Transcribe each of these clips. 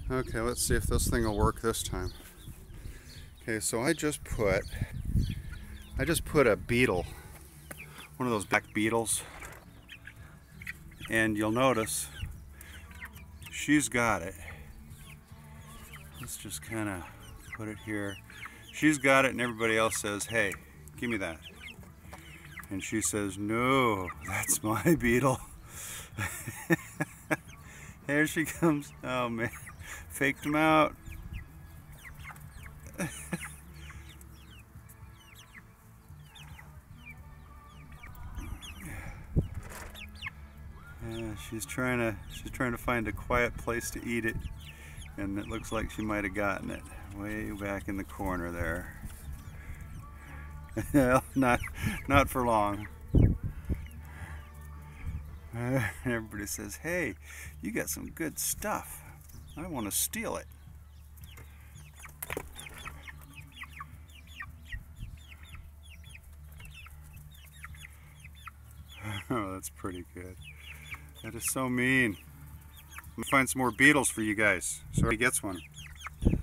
Okay, let's see if this thing will work this time. Okay, so I just put a beetle, one of those black beetles, and you'll notice she's got it. Let's just kind of put it here. She's got it, and everybody else says, "Hey, give me that." And she says, "No, that's my beetle." Here she comes. Oh man, faked him out. Yeah, she's trying to find a quiet place to eat it, and it looks like she might have gotten it way back in the corner there. Well, not for long. Everybody says, "Hey, you got some good stuff. I want to steal it." Oh, that's pretty good. That is so mean. I'm gonna find some more beetles for you guys so he gets one. Yeah,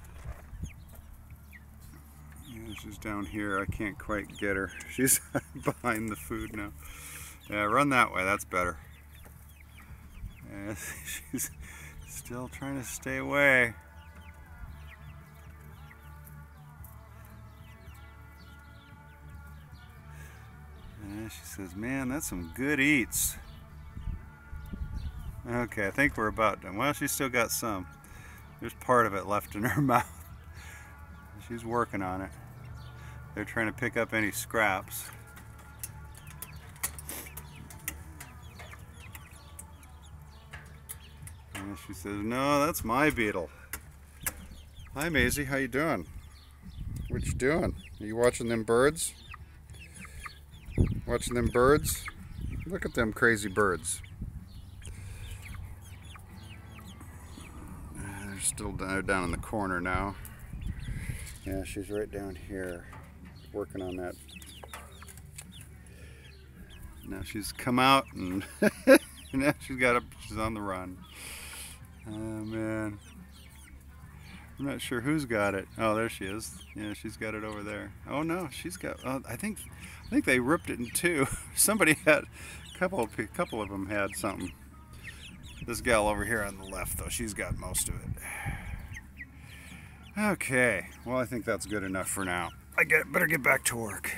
she's down here. I can't quite get her. She's behind the food now. Yeah, run that way. That's better. Yeah, she's still trying to stay away. Yeah, she says, "Man, that's some good eats." Okay, I think we're about done. Well, she's still got some. There's part of it left in her mouth. She's working on it. They're trying to pick up any scraps. And she says, "No, that's my beetle." Hi, Maisie. How you doing? What you doing? Are you watching them birds? Watching them birds? Look at them crazy birds. They're still down in the corner now. Yeah, she's right down here working on that. Now she's come out and now she's on the run. Oh man. I'm not sure who's got it. Oh, there she is. Yeah, she's got it over there. Oh no, she's got. I think they ripped it in two. Somebody had a couple of them had something. This gal over here on the left, though, she's got most of it. Okay, well, I think that's good enough for now. Better get back to work.